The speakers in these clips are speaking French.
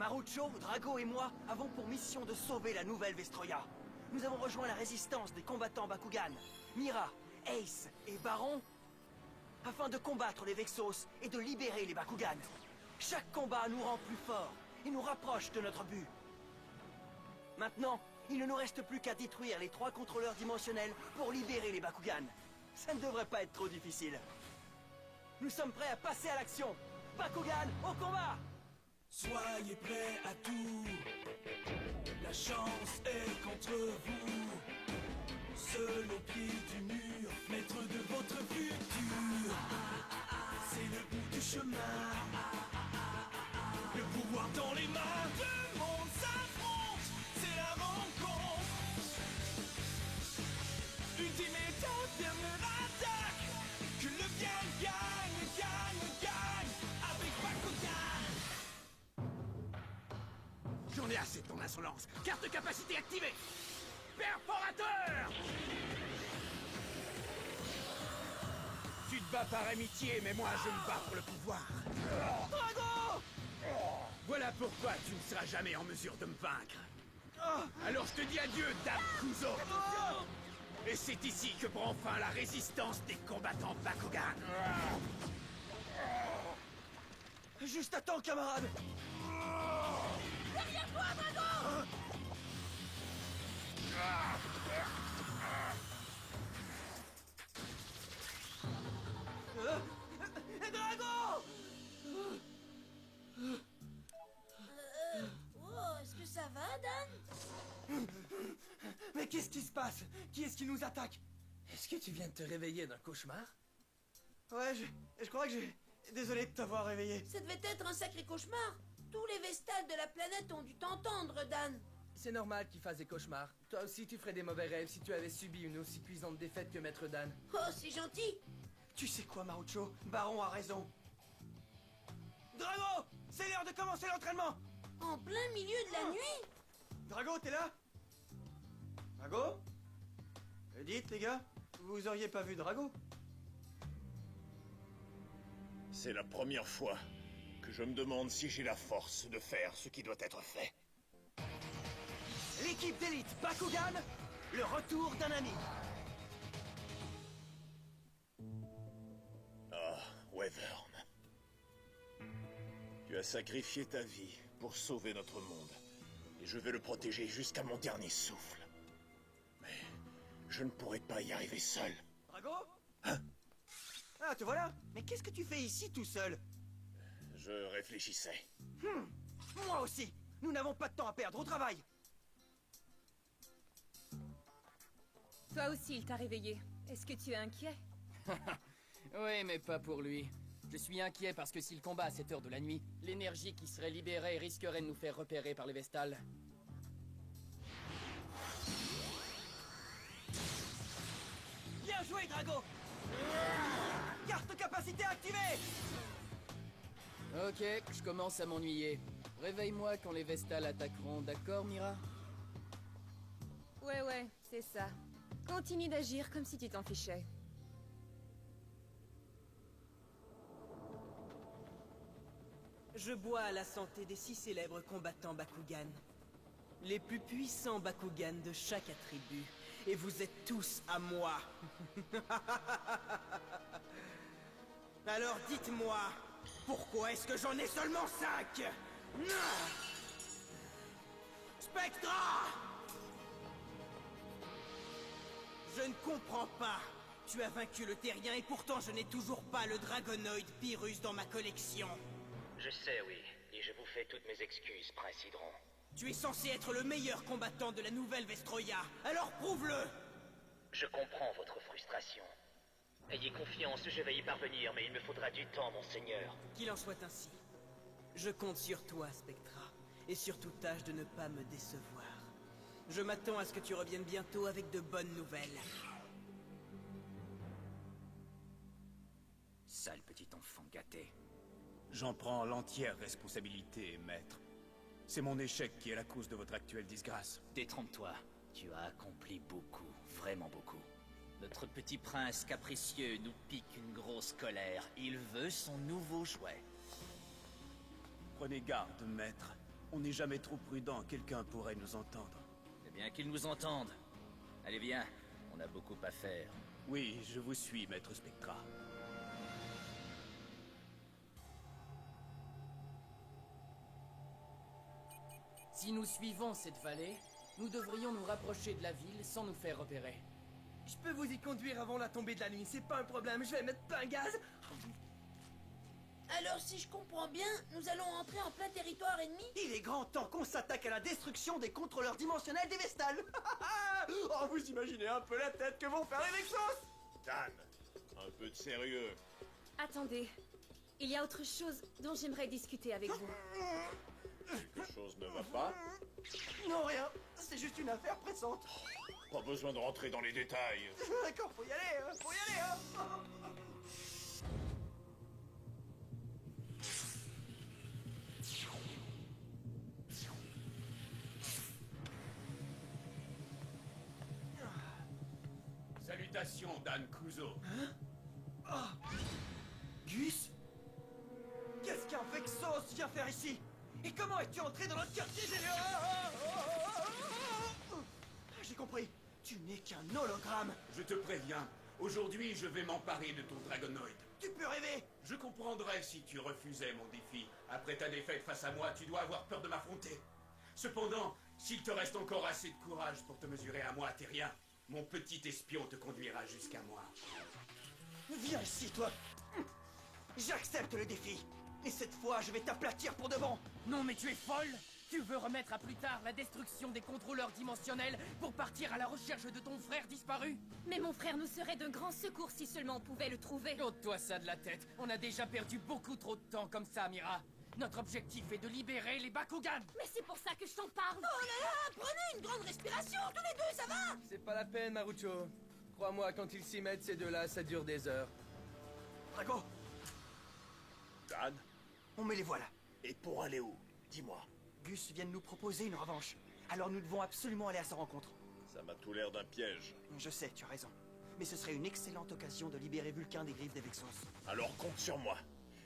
Marucho, Drago et moi avons pour mission de sauver la nouvelle Vestroia. Nous avons rejoint la résistance des combattants Bakugan, Mira, Ace et Baron, afin de combattre les Vexos et de libérer les Bakugan. Chaque combat nous rend plus forts et nous rapproche de notre but. Maintenant, il ne nous reste plus qu'à détruire les 3 contrôleurs dimensionnels pour libérer les Bakugan. Ça ne devrait pas être trop difficile. Nous sommes prêts à passer à l'action. Bakugan, au combat! Soyez prêts à tout. La chance est contre vous. Seul au pied du mur, maître de votre futur. C'est le bout du chemin. Le pouvoir dans les mains. Deux mondes s'affrontent. C'est la rencontre. Ultimate dernière attaque. Que le bien gagne, gagne, gagne. Avec Bakugan. J'en ai assez de ton insolence. Carte de capacité activée. Perforateur! Tu te bats par amitié, mais moi je me bats pour le pouvoir. Drago! Voilà pourquoi tu ne seras jamais en mesure de me vaincre. Alors je te dis adieu, Dame Kuzo. Et c'est ici que prend fin la résistance des combattants Bakugan. Juste à temps, camarade! Derrière toi, Drago! Drago! Oh, est-ce que ça va, Dan? Mais qu'est-ce qui se passe? Qui est-ce qui nous attaque? Est-ce que tu viens de te réveiller d'un cauchemar? Ouais, je crois que j'ai... Désolé de t'avoir réveillé. Ça devait être un sacré cauchemar. Tous les Vestals de la planète ont dû t'entendre, Dan. C'est normal qu'il fasse des cauchemars. Toi aussi, tu ferais des mauvais rêves si tu avais subi une aussi cuisante défaite que Maître Dan. Oh, c'est gentil. Tu sais quoi, Marucho? Baron a raison. Drago! C'est l'heure de commencer l'entraînement! En plein milieu de la nuit? Drago, t'es là? Drago? Dites, les gars, vous auriez pas vu Drago? C'est la première fois que je me demande si j'ai la force de faire ce qui doit être fait. L'équipe d'élite Bakugan, le retour d'un ami. Ah, Wyvern. Tu as sacrifié ta vie pour sauver notre monde. Et je vais le protéger jusqu'à mon dernier souffle. Mais je ne pourrai pas y arriver seul. Drago? Hein? Ah, te voilà? Mais qu'est-ce que tu fais ici tout seul? Je réfléchissais. Moi aussi! Nous n'avons pas de temps à perdre, au travail! Toi aussi, il t'a réveillé. Est-ce que tu es inquiet? Oui, mais pas pour lui. Je suis inquiet parce que s'il combat à cette heure de la nuit, l'énergie qui serait libérée risquerait de nous faire repérer par les Vestals. Bien joué, Drago! Carte capacité activée! Ok, je commence à m'ennuyer. Réveille-moi quand les Vestals attaqueront, d'accord, Mira? Ouais, c'est ça. Continue d'agir comme si tu t'en fichais. Je bois à la santé des 6 célèbres combattants Bakugan. Les plus puissants Bakugan de chaque attribut. Et vous êtes tous à moi. Alors dites-moi, pourquoi est-ce que j'en ai seulement 5? Spectra! Je ne comprends pas. Tu as vaincu le Terrien et pourtant je n'ai toujours pas le Dragonoid Pyrrhus dans ma collection. Je sais, oui. Et je vous fais toutes mes excuses, Prince Hydron. Tu es censé être le meilleur combattant de la nouvelle Vestroia. Alors prouve-le! Je comprends votre frustration. Ayez confiance, je vais y parvenir, mais il me faudra du temps, monseigneur. Qu'il en soit ainsi. Je compte sur toi, Spectra. Et surtout tâche de ne pas me décevoir. Je m'attends à ce que tu reviennes bientôt avec de bonnes nouvelles. Sale petit enfant gâté. J'en prends l'entière responsabilité, maître. C'est mon échec qui est la cause de votre actuelle disgrâce. Détrompe-toi. Tu as accompli beaucoup, vraiment beaucoup. Notre petit prince capricieux nous pique une grosse colère. Il veut son nouveau jouet. Prenez garde, maître. On n'est jamais trop prudent, quelqu'un pourrait nous entendre. Eh bien, qu'ils nous entendent. Allez, viens, on a beaucoup à faire. Oui, je vous suis, Maître Spectra. Si nous suivons cette vallée, nous devrions nous rapprocher de la ville sans nous faire repérer. Je peux vous y conduire avant la tombée de la nuit, c'est pas un problème, je vais mettre plein gaz. Alors, si je comprends bien, nous allons entrer en plein territoire ennemi? Il est grand temps qu'on s'attaque à la destruction des contrôleurs dimensionnels des Vestales. Oh, vous imaginez un peu la tête que vont faire les Vexos. Dan, un peu de sérieux. Attendez. Il y a autre chose dont j'aimerais discuter avec vous. Quelque chose ne va pas. Non, rien. C'est juste une affaire pressante. Pas besoin de rentrer dans les détails. D'accord, faut y aller, faut y aller, hein. Salutations, Dan Kuzo. Gus? Qu'est-ce qu'un Vexos vient faire ici? Et comment es-tu entré dans notre quartier général? J'ai compris. Tu n'es qu'un hologramme. Je te préviens, aujourd'hui je vais m'emparer de ton Dragonoid. Tu peux rêver. Je comprendrais si tu refusais mon défi. Après ta défaite face à moi, tu dois avoir peur de m'affronter. Cependant, s'il te reste encore assez de courage pour te mesurer à moi, Terrien, mon petit espion te conduira jusqu'à moi. Viens ici, toi. J'accepte le défi. Et cette fois, je vais t'aplatir pour de bon. Non mais tu es folle! Tu veux remettre à plus tard la destruction des contrôleurs dimensionnels pour partir à la recherche de ton frère disparu? Mais mon frère nous serait d'un grand secours si seulement on pouvait le trouver. Ôte-toi ça de la tête. On a déjà perdu beaucoup trop de temps comme ça, Mira. Notre objectif est de libérer les Bakugan. Mais c'est pour ça que je t'en parle. Oh là là, prenez une grande respiration, tous les deux, ça va? C'est pas la peine, Marucho. Crois-moi, quand ils s'y mettent, ces deux-là, ça dure des heures. Drago, Dan, on met les voilà. et pour aller où? Dis-moi. Gus vient de nous proposer une revanche. Alors nous devons absolument aller à sa rencontre. Ça m'a tout l'air d'un piège. Je sais, tu as raison. Mais ce serait une excellente occasion de libérer Vulcain des griffes des Vexos. Alors compte sur moi.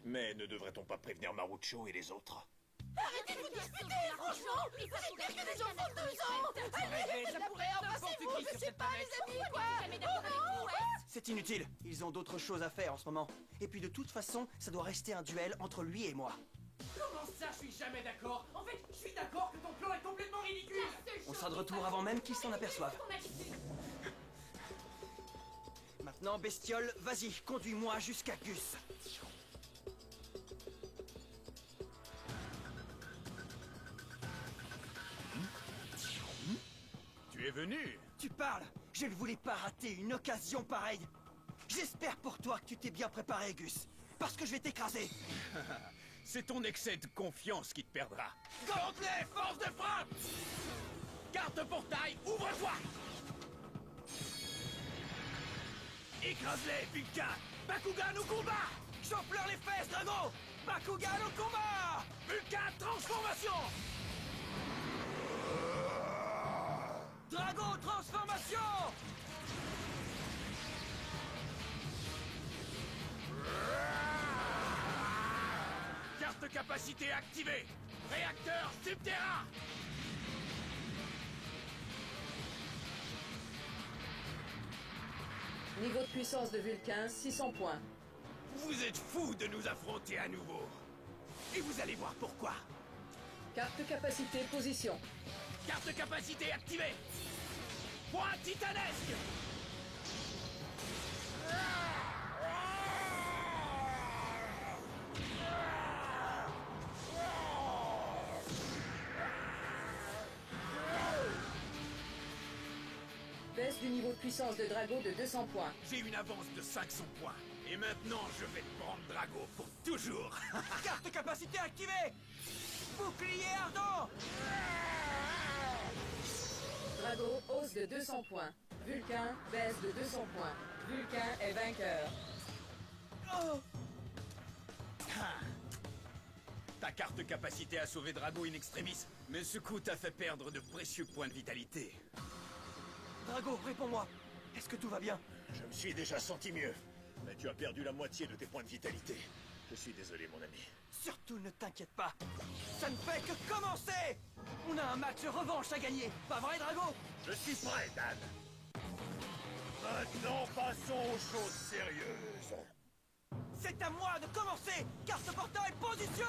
Mais ne devrait-on pas prévenir Marucho et les autres? Arrêtez de vous disputer, franchement! Vous êtes pire que des enfants de 2 ans! Allez, ça pourrait être n'importe qui sur cette pas, planète. les amis, quoi! Oh, C'est inutile. Ils ont d'autres choses à faire en ce moment. Et puis de toute façon, ça doit rester un duel entre lui et moi. Comment ça, je suis jamais d'accord? En fait, je suis d'accord que ton plan est complètement ridicule. On sera de retour avant même qu'ils s'en aperçoivent. Maintenant, bestiole, vas-y, conduis-moi jusqu'à Gus. Tu es venu? Tu parles? Je ne voulais pas rater une occasion pareille. J'espère pour toi que tu t'es bien préparé, Gus. Parce que je vais t'écraser. C'est ton excès de confiance qui te perdra. Gantelet, force de frappe! Carte pour taille, ouvre-toi! Écrase-les, Vulcain! Bakugan au combat! Chauffe-leur les fesses, Drago! Bakugan au combat! Vulcain, transformation! Drago, transformation! Carte capacité activée! Réacteur subterrain! Niveau de puissance de Vulcain, 600 points. Vous êtes fous de nous affronter à nouveau! Et vous allez voir pourquoi! Carte capacité, position. Carte capacité activée! Point titanesque! Baisse du niveau de puissance de Drago de 200 points. J'ai une avance de 500 points. Et maintenant, je vais te prendre Drago pour toujours! Carte capacité activée! Bouclier ardent! Drago hausse de 200 points. Vulcain baisse de 200 points. Vulcain est vainqueur. Oh! Ta carte capacité a sauvé Drago in extremis, mais ce coup t'a fait perdre de précieux points de vitalité. Drago, réponds-moi. Est-ce que tout va bien? Je me suis déjà senti mieux. Mais tu as perdu la moitié de tes points de vitalité. Je suis désolé, mon ami. Surtout ne t'inquiète pas. Ça ne fait que commencer. On a un match de revanche à gagner. Pas vrai, Drago? Je suis prêt, Dan. Maintenant, passons aux choses sérieuses. C'est à moi de commencer. Carte portail, position.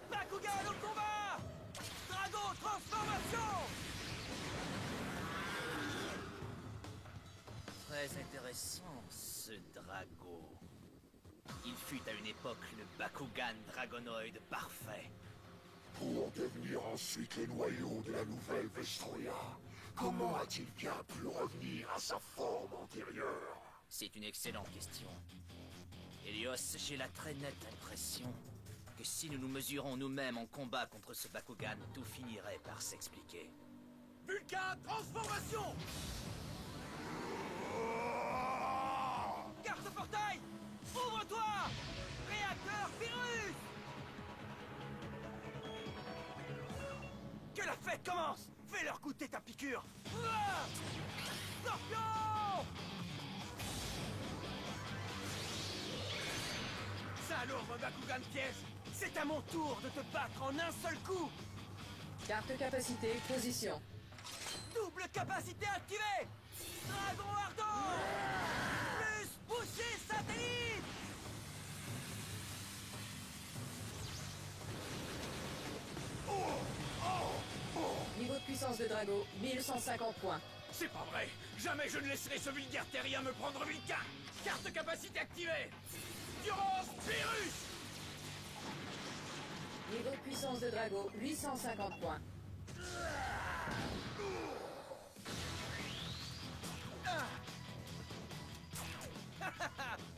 Bakugan au combat. Drago, transformation. Très intéressant, ce Drago. Il fut à une époque le Bakugan dragonoïde parfait. Pour devenir ensuite le noyau de la nouvelle Vestroia, comment a-t-il bien pu revenir à sa forme antérieure? C'est une excellente question. Helios, j'ai la très nette impression que si nous nous mesurons nous-mêmes en combat contre ce Bakugan, tout finirait par s'expliquer. Vulcain, transformation! Carte portail, ouvre-toi. Réacteur virus. Que la fête commence. Fais-leur goûter ta piqûre. Ah, Scorpion. Ça alors, mon Bakugan piège! C'est à mon tour de te battre en un seul coup. Carte capacité, position. Double capacité activée. Dragon ardent. Plus boucher satellite. Niveau de puissance de Drago, 1150 points. C'est pas vrai! Jamais je ne laisserai ce vulgaire terrien me prendre Vulcain! Carte capacité activée! Durance virus! Niveau de puissance de Drago, 850 points.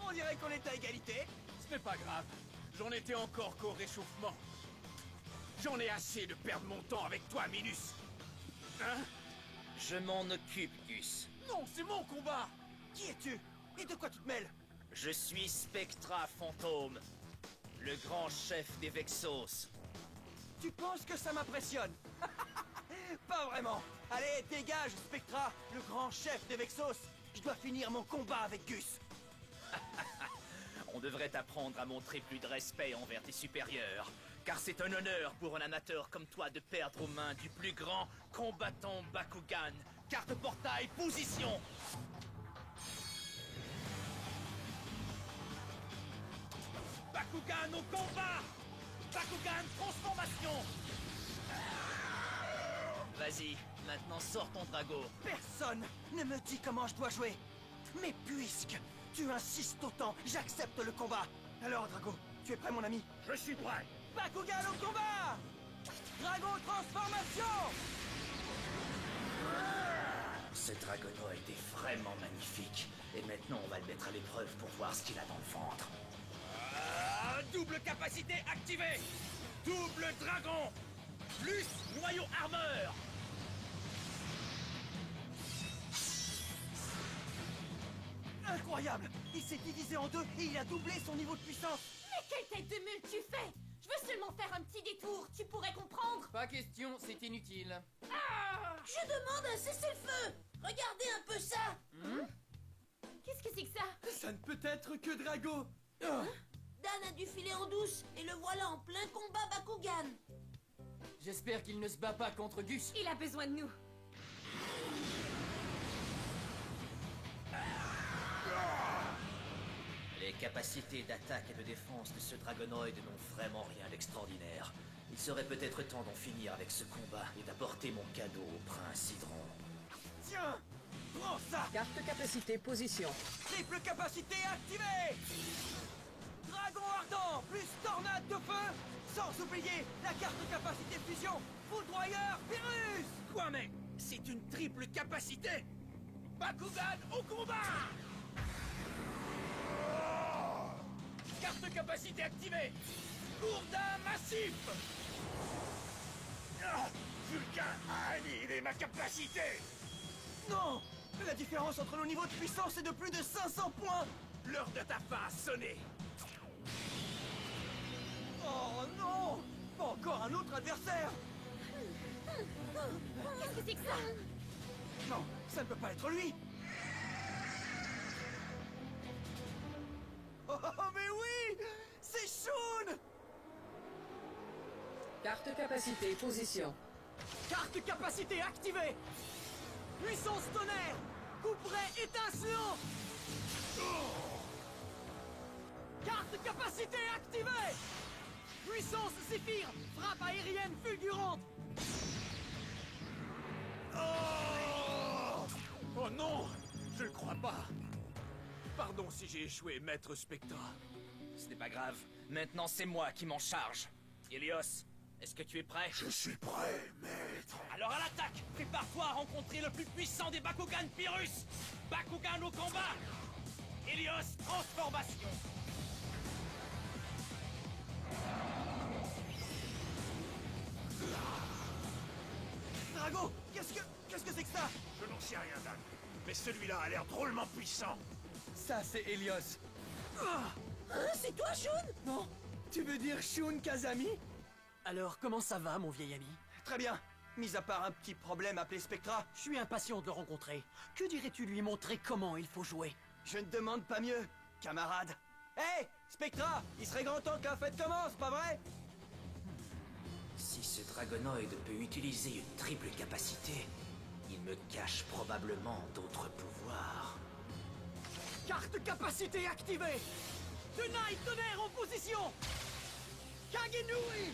On dirait qu'on est à égalité. Ce n'est pas grave. J'en étais encore qu'au réchauffement. J'en ai assez de perdre mon temps avec toi, Minus. Hein? Je m'en occupe, Gus. Non, c'est mon combat! Qui es-tu? Et de quoi tu te mêles? Je suis Spectra Fantôme, le grand chef des Vexos. Tu penses que ça m'impressionne? Pas vraiment. Allez, dégage, Spectra, le grand chef des Vexos. Je dois finir mon combat avec Gus. On devrait apprendre à montrer plus de respect envers tes supérieurs. Car c'est un honneur pour un amateur comme toi de perdre aux mains du plus grand combattant Bakugan. Carte portail, position! Bakugan au combat! Bakugan transformation! Vas-y, maintenant sors ton Drago. Personne ne me dit comment je dois jouer. Mais puisque tu insistes autant, j'accepte le combat. Alors, Drago, tu es prêt, mon ami? Je suis prêt. Bakugan au combat! Drago transformation! Ce dragonoïde est vraiment magnifique. Et maintenant, on va le mettre à l'épreuve pour voir ce qu'il a dans le ventre. Double capacité activée! Double dragon! Plus noyau armeur! Incroyable! Il s'est divisé en deux et il a doublé son niveau de puissance! Mais quelle tête de mule tu fais? Je veux seulement faire un petit détour, tu pourrais comprendre? Pas question, c'est inutile. Je demande un cessez-le-feu. Regardez un peu ça. Qu'est-ce que c'est que ça? Ça ne peut être que Drago. Dan a dû filer en douce et le voilà en plein combat Bakugan. J'espère qu'il ne se bat pas contre Gus. Il a besoin de nous. Les capacités d'attaque et de défense de ce dragonoïde n'ont vraiment rien d'extraordinaire. Il serait peut-être temps d'en finir avec ce combat et d'apporter mon cadeau au prince Hydron. Tiens! Prends ça! Carte capacité, position. Triple capacité activée! Dragon ardent, plus tornade de feu! Sans oublier la carte capacité fusion! Foudroyeur virus! Quoi, mais c'est une triple capacité! Bakugan au combat! Carte capacité activée! Gourdin massif! Vulcain a annihilé ma capacité! Non! La différence entre nos niveaux de puissance est de plus de 500 points! L'heure de ta fin a sonné! Oh non! Pas encore un autre adversaire! Qu'est-ce que c'est que ça? Non, ça ne peut pas être lui! Carte capacité, position. Carte capacité activée. Puissance tonnerre. Couperet étincelant. Carte capacité activée. Puissance Zéphyr. Frappe aérienne fulgurante. Oh non! Je le crois pas! Pardon si j'ai échoué, maître Spectra. Ce n'est pas grave. Maintenant, c'est moi qui m'en charge. Helios, est-ce que tu es prêt? Je suis prêt, maître. Alors à l'attaque! Prépare-toi à rencontrer le plus puissant des Bakugan Pyrrhus! Bakugan au combat! Helios, transformation! Drago, qu'est-ce que c'est que ça? Je n'en sais rien, Dan. Mais celui-là a l'air drôlement puissant. Ça, c'est Helios. Hein, c'est toi, Shun? Non, tu veux dire Shun Kazami? Alors, comment ça va, mon vieil ami? Très bien. Mis à part un petit problème appelé Spectra, Je suis impatient de le rencontrer. Que dirais-tu lui montrer comment il faut jouer? je ne demande pas mieux, camarade. Hé, Spectra, il serait grand temps que la fête commence, pas vrai? Si ce Dragonoid peut utiliser une triple capacité, il me cache probablement d'autres pouvoirs. Carte capacité activée. Tenaille tonnerre en position. Kagenui.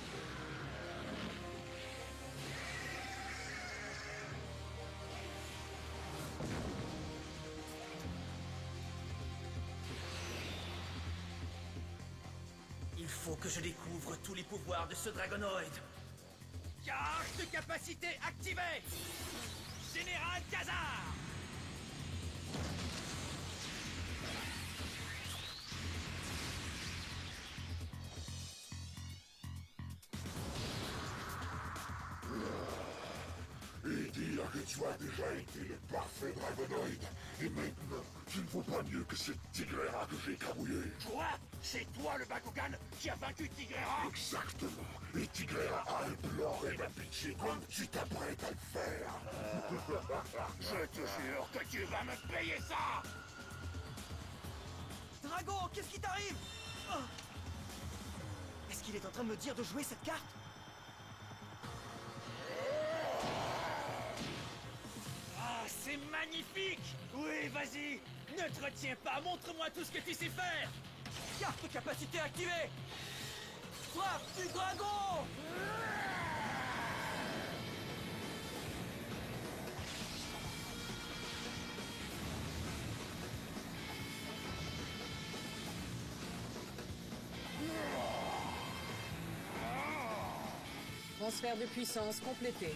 Il faut que je découvre tous les pouvoirs de ce Dragonoid. Carte de capacité activée! Général Khazar! Et dire que tu as déjà été le parfait Dragonoid. Et maintenant, tu ne vaux pas mieux que cette Tigrera que j'ai cabouillé. Quoi? C'est toi le Bakugan qui a vaincu Tigrera? Exactement. Et Tigrera a imploré ma pitié comme tu t'apprêtes à le faire. Je te jure que tu vas me payer ça! Drago, qu'est-ce qui t'arrive? Oh. Est-ce qu'il est en train de me dire de jouer cette carte? Ah, c'est magnifique! Oui, vas-y! Ne te retiens pas, montre-moi tout ce que tu sais faire! Carte capacité activée! Frappe du dragon! Transfert de puissance complété.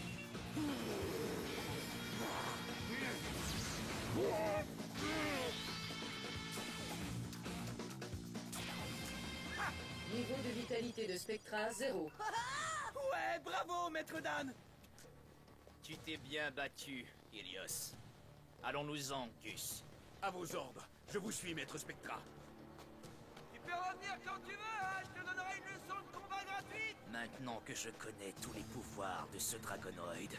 Niveau de vitalité de Spectra, 0. Ouais, bravo, maître Dan. Tu t'es bien battu, Helios. Allons-nous-en, Gus. À vos ordres. Je vous suis, maître Spectra. Tu peux revenir quand tu veux, hein? Je te donnerai une leçon de combat gratuite! Maintenant que je connais tous les pouvoirs de ce Dragonoid,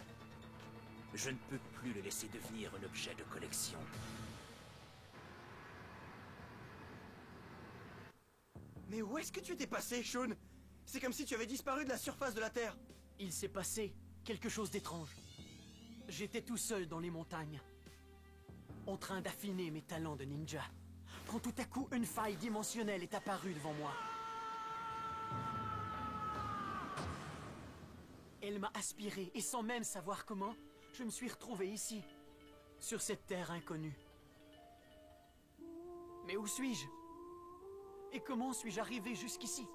je ne peux plus le laisser devenir un objet de collection. Mais où est-ce que tu étais passé, Shun? C'est comme si tu avais disparu de la surface de la Terre. Il s'est passé quelque chose d'étrange. J'étais tout seul dans les montagnes, en train d'affiner mes talents de ninja, quand tout à coup une faille dimensionnelle est apparue devant moi. Elle m'a aspiré, et sans même savoir comment, je me suis retrouvé ici, sur cette terre inconnue. Mais où suis-je? Et comment suis-je arrivé jusqu'ici?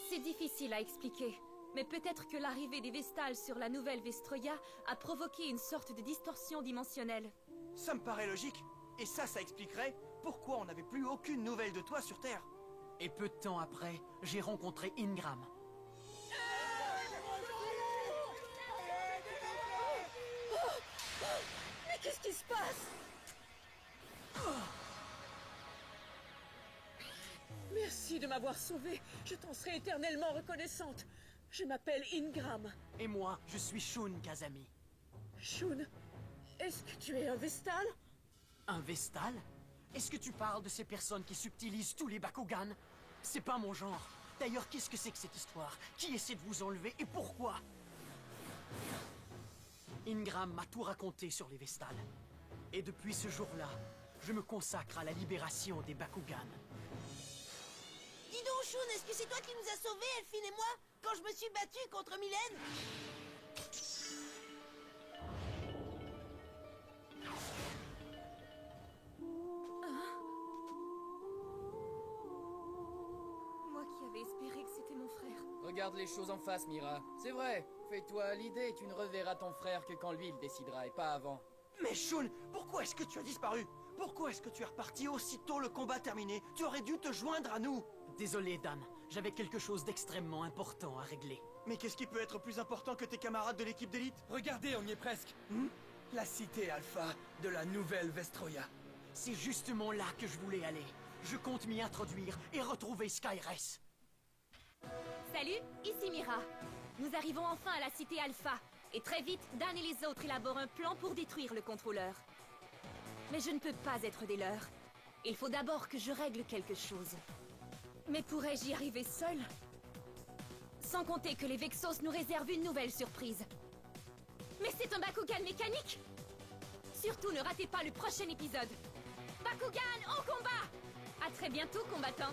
C'est difficile à expliquer, mais peut-être que l'arrivée des Vestals sur la nouvelle Vestroya a provoqué une sorte de distorsion dimensionnelle. Ça me paraît logique. Et ça expliquerait pourquoi on n'avait plus aucune nouvelle de toi sur Terre. Et peu de temps après, j'ai rencontré Ingram. Mais qu'est-ce qui se passe? Merci de m'avoir sauvée. Je t'en serai éternellement reconnaissante. Je m'appelle Ingram. Et moi, je suis Shun Kazami. Shun, est-ce que tu es un Vestal? Un Vestal? Est-ce que tu parles de ces personnes qui subtilisent tous les Bakugan? C'est pas mon genre. D'ailleurs, qu'est-ce que c'est que cette histoire? Qui essaie de vous enlever et pourquoi? Ingram m'a tout raconté sur les Vestales. Et depuis ce jour-là, je me consacre à la libération des Bakugan. Dis donc, Shun, est-ce que c'est toi qui nous as sauvés, Elphine et moi, quand je me suis battue contre Mylène? Moi qui avais espéré que c'était mon frère. Regarde les choses en face, Mira. C'est vrai. Fais-toi à l'idée, tu ne reverras ton frère que quand lui il décidera et pas avant. Mais Shun, pourquoi est-ce que tu as disparu? Pourquoi est-ce que tu es reparti aussitôt le combat terminé? Tu aurais dû te joindre à nous. Désolé, Dan. J'avais quelque chose d'extrêmement important à régler. Mais qu'est-ce qui peut être plus important que tes camarades de l'équipe d'élite? Regardez, on y est presque. La cité Alpha de la nouvelle Vestroya. C'est justement là que je voulais aller. Je compte m'y introduire et retrouver Skyress. Salut, ici Mira. Nous arrivons enfin à la cité Alpha. Et très vite, Dan et les autres élaborent un plan pour détruire le contrôleur. Mais je ne peux pas être des leurs. Il faut d'abord que je règle quelque chose. Mais pourrais-je y arriver seule? Sans compter que les Vexos nous réservent une nouvelle surprise. Mais c'est un Bakugan mécanique! Surtout ne ratez pas le prochain épisode. Bakugan au combat! À très bientôt, combattants!